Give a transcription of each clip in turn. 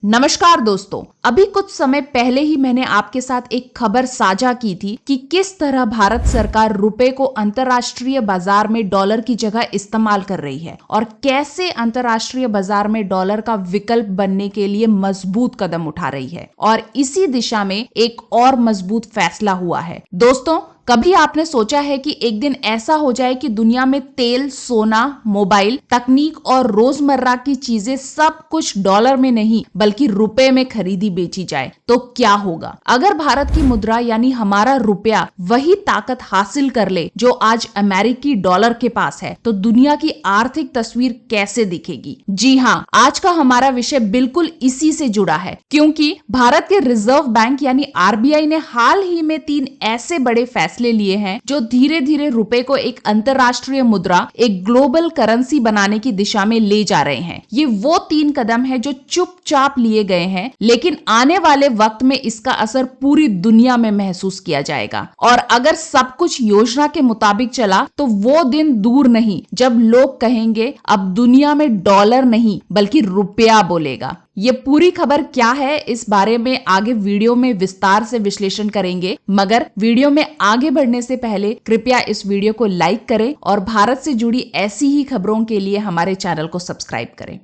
नमस्कार दोस्तों, अभी कुछ समय पहले ही मैंने आपके साथ एक खबर साझा की थी कि किस तरह भारत सरकार रुपए को अंतर्राष्ट्रीय बाजार में डॉलर की जगह इस्तेमाल कर रही है और कैसे अंतर्राष्ट्रीय बाजार में डॉलर का विकल्प बनने के लिए मजबूत कदम उठा रही है और इसी दिशा में एक और मजबूत फैसला हुआ है। दोस्तों, कभी आपने सोचा है कि एक दिन ऐसा हो जाए कि दुनिया में तेल, सोना, मोबाइल, तकनीक और रोजमर्रा की चीजें सब कुछ डॉलर में नहीं बल्कि रुपए में खरीदी बेची जाए तो क्या होगा? अगर भारत की मुद्रा यानी हमारा रुपया वही ताकत हासिल कर ले जो आज अमेरिकी डॉलर के पास है तो दुनिया की आर्थिक तस्वीर कैसे दिखेगी? जी हाँ, आज का हमारा विषय बिल्कुल इसी से जुड़ा है, क्योंकि भारत के रिजर्व बैंक यानी आरबीआई ने हाल ही में 3 ऐसे बड़े फैसले लिए हैं जो धीरे धीरे रुपए को एक अंतरराष्ट्रीय मुद्रा, एक ग्लोबल करेंसी बनाने की दिशा में ले जा रहे हैं। ये वो 3 कदम हैं जो चुपचाप लिए गए हैं, लेकिन आने वाले वक्त में इसका असर पूरी दुनिया में महसूस किया जाएगा। और अगर सब कुछ योजना के मुताबिक चला तो वो दिन दूर नहीं जब लोग कहेंगे अब दुनिया में डॉलर नहीं बल्कि रुपया बोलेगा। ये पूरी खबर क्या है, इस बारे में आगे वीडियो में विस्तार से विश्लेषण करेंगे, मगर वीडियो में आगे बढ़ने से पहले कृपया इस वीडियो को लाइक करें और भारत से जुड़ी ऐसी ही खबरों के लिए हमारे चैनल को सब्सक्राइब करें।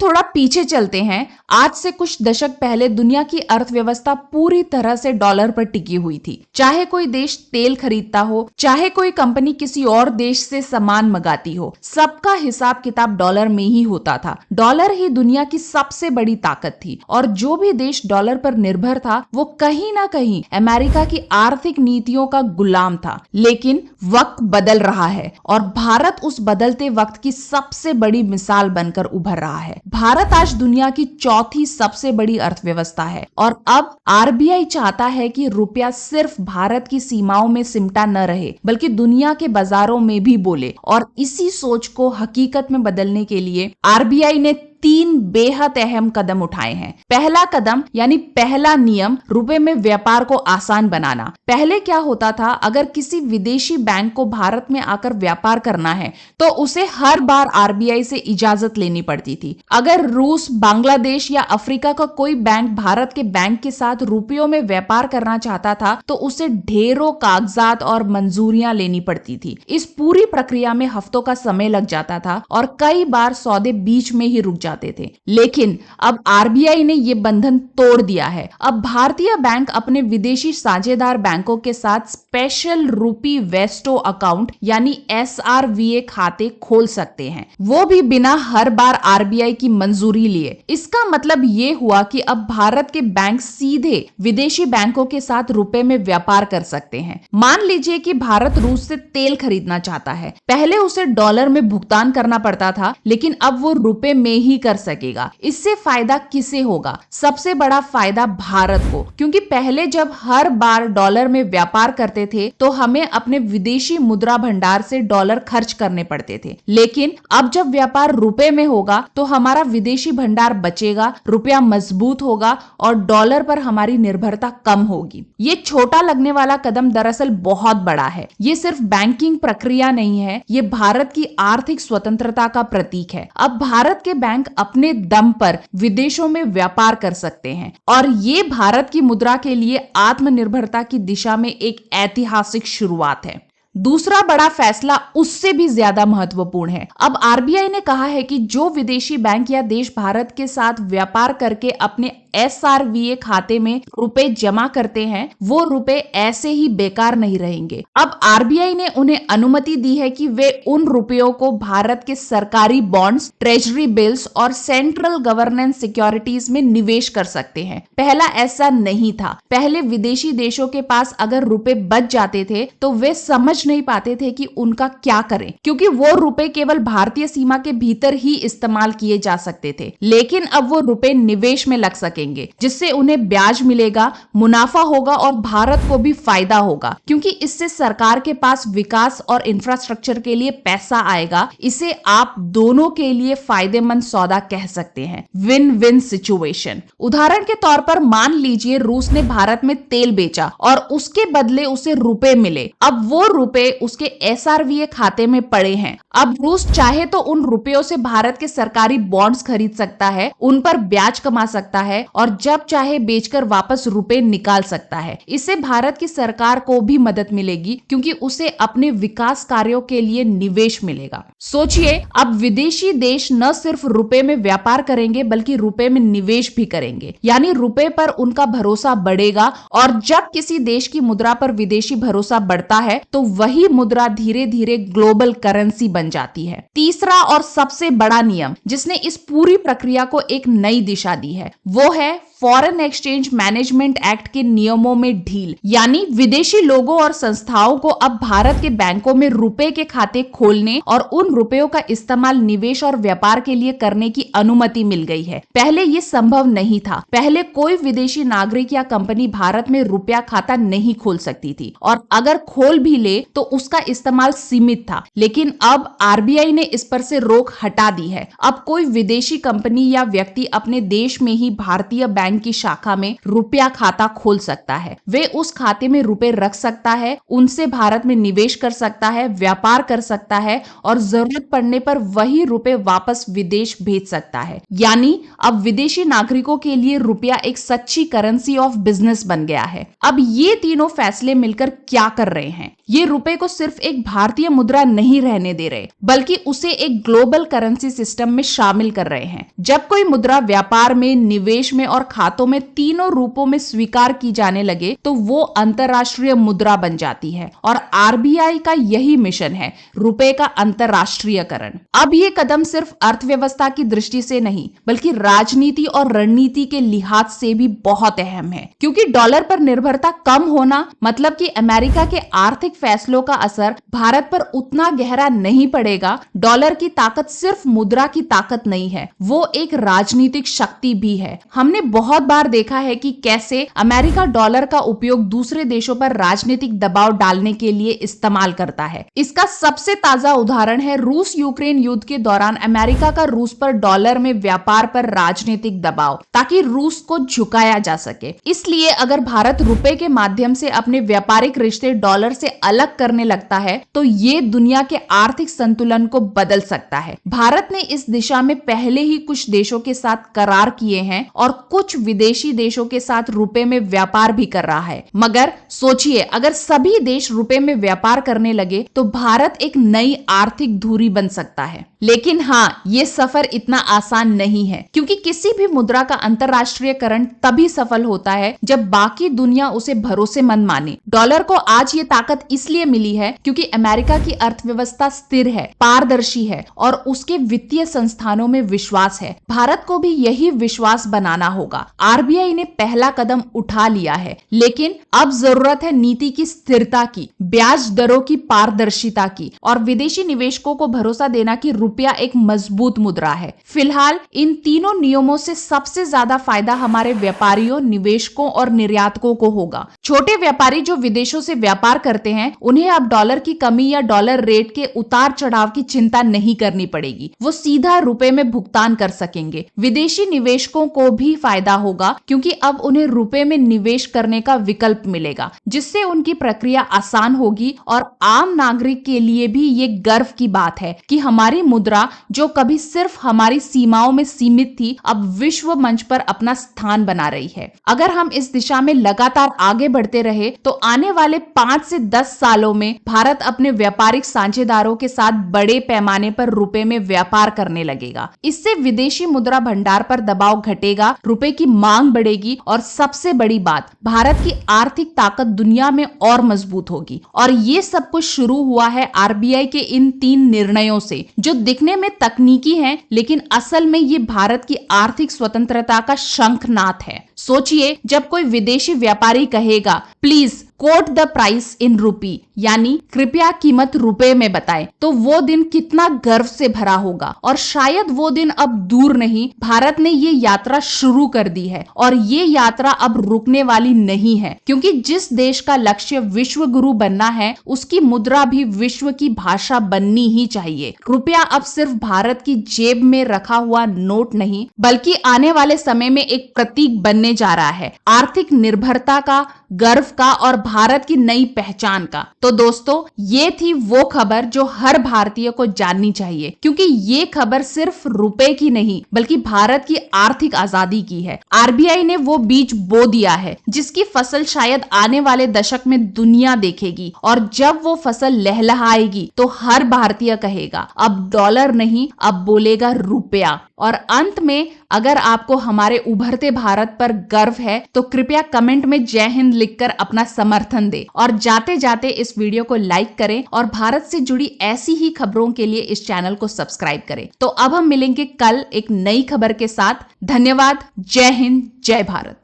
थोड़ा पीछे चलते हैं। आज से कुछ दशक पहले दुनिया की अर्थव्यवस्था पूरी तरह से डॉलर पर टिकी हुई थी। चाहे कोई देश तेल खरीदता हो, चाहे कोई कंपनी किसी और देश से सामान मंगाती हो, सबका हिसाब किताब डॉलर में ही होता था। डॉलर ही दुनिया की सबसे बड़ी ताकत थी और जो भी देश डॉलर पर निर्भर था वो कहीं ना कहीं अमेरिका की आर्थिक नीतियों का गुलाम था। लेकिन वक्त बदल रहा है और भारत उस बदलते वक्त की सबसे बड़ी मिसाल बनकर उभर रहा है। भारत आज दुनिया की चौथी सबसे बड़ी अर्थव्यवस्था है और अब आरबीआई चाहता है कि रुपया सिर्फ भारत की सीमाओं में सिमटा न रहे बल्कि दुनिया के बाजारों में भी बोले। और इसी सोच को हकीकत में बदलने के लिए आरबीआई ने 3 बेहद अहम कदम उठाए हैं। पहला कदम यानी पहला नियम, रुपए में व्यापार को आसान बनाना। पहले क्या होता था, अगर किसी विदेशी बैंक को भारत में आकर व्यापार करना है तो उसे हर बार आरबीआई से इजाजत लेनी पड़ती थी। अगर रूस, बांग्लादेश या अफ्रीका का कोई बैंक भारत के बैंक के साथ रुपयों में व्यापार करना चाहता था तो उसे ढेरों कागजात और मंजूरियां लेनी पड़ती थी। इस पूरी प्रक्रिया में हफ्तों का समय लग जाता था और कई बार सौदे बीच में ही रुक जाते थे। लेकिन अब आरबीआई ने ये बंधन तोड़ दिया है। अब भारतीय बैंक अपने विदेशी साझेदार बैंकों के साथ स्पेशल रूपी वेस्टो अकाउंट यानी एसआरवीए खाते खोल सकते हैं, वो भी बिना हर बार आरबीआई की मंजूरी लिए। इसका मतलब ये हुआ कि अब भारत के बैंक सीधे विदेशी बैंकों के साथ रुपए में व्यापार कर सकते हैं। मान लीजिए कि भारत रूस से तेल खरीदना चाहता है। पहले उसे डॉलर में भुगतान करना पड़ता था, लेकिन अब वो रुपए में ही कर सकेगा। इससे फायदा किसे होगा? सबसे बड़ा फायदा भारत को, क्योंकि पहले जब हर बार डॉलर में व्यापार करते थे तो हमें अपने विदेशी मुद्रा भंडार से डॉलर खर्च करने पड़ते थे। लेकिन अब जब व्यापार रुपए में होगा तो हमारा विदेशी भंडार बचेगा, रुपया मजबूत होगा और डॉलर पर हमारी निर्भरता कम होगी। ये छोटा लगने वाला कदम दरअसल बहुत बड़ा है। ये सिर्फ बैंकिंग प्रक्रिया नहीं है, ये भारत की आर्थिक स्वतंत्रता का प्रतीक है। अब भारत के बैंक अपने दम पर विदेशों में व्यापार कर सकते हैं और ये भारत की मुद्रा के लिए आत्मनिर्भरता की दिशा में एक ऐतिहासिक शुरुआत है। दूसरा बड़ा फैसला उससे भी ज्यादा महत्वपूर्ण है। अब आरबीआई ने कहा है कि जो विदेशी बैंक या देश भारत के साथ व्यापार करके अपने एसआरवीए खाते में रुपए जमा करते हैं वो रुपए ऐसे ही बेकार नहीं रहेंगे। अब आरबीआई ने उन्हें अनुमति दी है कि वे उन रुपयों को भारत के सरकारी बॉन्ड्स, ट्रेजरी बिल्स और सेंट्रल गवर्नेंस सिक्योरिटीज में निवेश कर सकते हैं। पहला ऐसा नहीं था। पहले विदेशी देशों के पास अगर रुपए बच जाते थे तो वे समझ नहीं पाते थे कि उनका क्या करें, क्योंकि वो रुपए केवल भारतीय सीमा के भीतर ही इस्तेमाल किए जा सकते थे। लेकिन अब वो रुपए निवेश में लग सके सकेंगे, जिससे उन्हें ब्याज मिलेगा, मुनाफा होगा और भारत को भी फायदा होगा, क्योंकि इससे सरकार के पास विकास और इंफ्रास्ट्रक्चर के लिए पैसा आएगा। इसे आप दोनों के लिए फायदेमंद सौदा कह सकते हैं, विन विन सिचुएशन। उदाहरण के तौर पर मान लीजिए रूस ने भारत में तेल बेचा और उसके बदले उसे रुपए मिले। अब वो रुपए उसके एसआरवीए खाते में पड़े हैं। अब रूस चाहे तो उन रुपयों से भारत के सरकारी बॉन्ड्स खरीद सकता है, उन पर ब्याज कमा सकता है और जब चाहे बेचकर वापस रुपए निकाल सकता है। इससे भारत की सरकार को भी मदद मिलेगी, क्योंकि उसे अपने विकास कार्यों के लिए निवेश मिलेगा। सोचिए, अब विदेशी देश न सिर्फ रुपए में व्यापार करेंगे बल्कि रुपए में निवेश भी करेंगे, यानी रुपए पर उनका भरोसा बढ़ेगा और जब किसी देश की मुद्रा पर विदेशी भरोसा बढ़ता है तो वही मुद्रा धीरे धीरे ग्लोबल करेंसी बन जाती है। तीसरा और सबसे बड़ा नियम जिसने इस पूरी प्रक्रिया को एक नई दिशा दी है, वो है फॉरेन एक्सचेंज मैनेजमेंट एक्ट के नियमों में ढील, यानी विदेशी लोगों और संस्थाओं को अब भारत के बैंकों में रुपए के खाते खोलने और उन रुपयों का इस्तेमाल निवेश और व्यापार के लिए करने की अनुमति मिल गई है। पहले ये संभव नहीं था। पहले कोई विदेशी नागरिक या कंपनी भारत में रुपया खाता नहीं खोल सकती थी और अगर खोल भी ले तो उसका इस्तेमाल सीमित था। लेकिन अब आरबीआई ने इस पर से रोक हटा दी है। अब कोई विदेशी कंपनी या व्यक्ति अपने देश में ही भारतीय बैंक की शाखा में रुपया खाता खोल सकता है। वे उस खाते में रुपए रख सकता है, उनसे भारत में निवेश कर सकता है, व्यापार कर सकता है और जरूरत पड़ने पर वही रुपए वापस विदेश भेज सकता है। यानी अब विदेशी नागरिकों के लिए रुपया एक सच्ची करेंसी ऑफ बिजनेस बन गया है। अब ये तीनों फैसले मिलकर क्या कर रहे हैं? ये रुपए को सिर्फ एक भारतीय मुद्रा नहीं रहने दे रहे, बल्कि उसे एक ग्लोबल करेंसी सिस्टम में शामिल कर रहे हैं। जब कोई मुद्रा व्यापार में, निवेश में और खातों में तीनों रूपों में स्वीकार की जाने लगे तो वो अंतरराष्ट्रीय मुद्रा बन जाती है और आरबीआई का यही मिशन है, रुपए का अंतरराष्ट्रीयकरण। अब ये कदम सिर्फ अर्थव्यवस्था की दृष्टि से नहीं बल्कि राजनीति और रणनीति के लिहाज से भी बहुत अहम है, क्योंकि डॉलर पर निर्भरता कम होना मतलब कि अमेरिका के आर्थिक फैसलों का असर भारत पर उतना गहरा नहीं पड़ेगा। डॉलर की ताकत सिर्फ मुद्रा की ताकत नहीं है, वो एक राजनीतिक शक्ति भी है। हमने बहुत बार देखा है कि कैसे अमेरिका डॉलर का उपयोग दूसरे देशों पर राजनीतिक दबाव डालने के लिए इस्तेमाल करता है। इसका सबसे ताजा उदाहरण है रूस यूक्रेन युद्ध के दौरान अमेरिका का रूस पर डॉलर में व्यापार पर राजनीतिक दबाव, ताकि रूस को झुकाया जा सके। इसलिए अगर भारत रुपए के माध्यम से अपने व्यापारिक रिश्ते डॉलर से अलग करने लगता है तो ये दुनिया के आर्थिक संतुलन को बदल सकता है। भारत ने इस दिशा में पहले ही कुछ देशों के साथ करार किए हैं और कुछ विदेशी देशों के साथ रुपए में व्यापार भी कर रहा है। मगर सोचिए, अगर सभी देश रुपए में व्यापार करने लगे तो भारत एक नई आर्थिक धुरी बन सकता है। लेकिन हाँ, ये सफर इतना आसान नहीं है, क्योंकि किसी भी मुद्रा का अंतरराष्ट्रीयकरण तभी सफल होता है जब बाकी दुनिया उसे भरोसेमंद माने। डॉलर को आज ये ताकत इसलिए मिली है क्योंकि अमेरिका की अर्थव्यवस्था स्थिर है, पारदर्शी है और उसके वित्तीय संस्थानों में विश्वास है। भारत को भी यही विश्वास बनाना होगा। आरबीआई ने पहला कदम उठा लिया है, लेकिन अब जरूरत है नीति की स्थिरता की, ब्याज दरों की पारदर्शिता की और विदेशी निवेशकों को भरोसा देना कि रुपया एक मजबूत मुद्रा है। फिलहाल इन तीनों नियमों से सबसे ज्यादा फायदा हमारे व्यापारियों, निवेशकों और निर्यातकों को होगा। छोटे व्यापारी जो विदेशों से व्यापार करते हैं, उन्हें अब डॉलर की कमी या डॉलर रेट के उतार चढ़ाव की चिंता नहीं करनी पड़ेगी। वो सीधा रुपए में भुगतान कर सकेंगे। विदेशी निवेशकों को भी फायदा होगा, क्योंकि अब उन्हें रुपए में निवेश करने का विकल्प मिलेगा, जिससे उनकी प्रक्रिया आसान होगी और आम नागरिक के लिए भी ये गर्व की बात है कि हमारी मुद्रा, जो कभी सिर्फ हमारी सीमाओं में सीमित थी, अब विश्व मंच पर अपना स्थान बना रही है। अगर हम इस दिशा में लगातार आगे बढ़ते रहे तो आने वाले 5 से 10 सालों में भारत अपने व्यापारिक साझेदारों के साथ बड़े पैमाने पर रुपए में व्यापार करने लगेगा। इससे विदेशी मुद्रा भंडार पर दबाव घटेगा, रुपए की मांग बढ़ेगी और सबसे बड़ी बात, भारत की आर्थिक ताकत दुनिया में और मजबूत होगी। और ये सब कुछ शुरू हुआ है आरबीआई के इन 3 निर्णयों से, जो दिखने में तकनीकी हैं, लेकिन असल में ये भारत की आर्थिक स्वतंत्रता का शंखनाद है। सोचिए, जब कोई विदेशी व्यापारी कहेगा, please quote the price in rupee, यानी कृपया कीमत रुपए में बताएं, तो वो दिन कितना गर्व से भरा होगा। और शायद वो दिन अब दूर नहीं, भारत ने ये यात्रा शुरू कर दी है और ये यात्रा अब रुकने वाली नहीं है, क्योंकि जिस देश का लक्ष्य विश्व गुरु बनना है उसकी मुद्रा भी विश्व की भाषा बननी ही चाहिए। रुपया अब सिर्फ भारत की जेब में रखा हुआ नोट नहीं, बल्कि आने वाले समय में एक प्रतीक बनने जा रहा है, आर्थिक निर्भरता का, गर्व का और भारत की नई पहचान का। तो दोस्तों, ये थी वो खबर जो हर भारतीय को जाननी चाहिए, क्योंकि ये खबर सिर्फ रुपए की नहीं बल्कि भारत की आर्थिक आजादी की है। आरबीआई ने वो बीज बो दिया है जिसकी फसल शायद आने वाले दशक में दुनिया देखेगी, और जब वो फसल लहलहाएगी तो हर भारतीय कहेगा अब डॉलर नहीं, अब बोलेगा रुपया। और अंत में, अगर आपको हमारे उभरते भारत पर गर्व है तो कृपया कमेंट में जय हिंद लिखकर अपना समर्थन दें, और जाते जाते इस वीडियो को लाइक करें और भारत से जुड़ी ऐसी ही खबरों के लिए इस चैनल को सब्सक्राइब करें। तो अब हम मिलेंगे कल एक नई खबर के साथ। धन्यवाद। जय हिंद, जय भारत।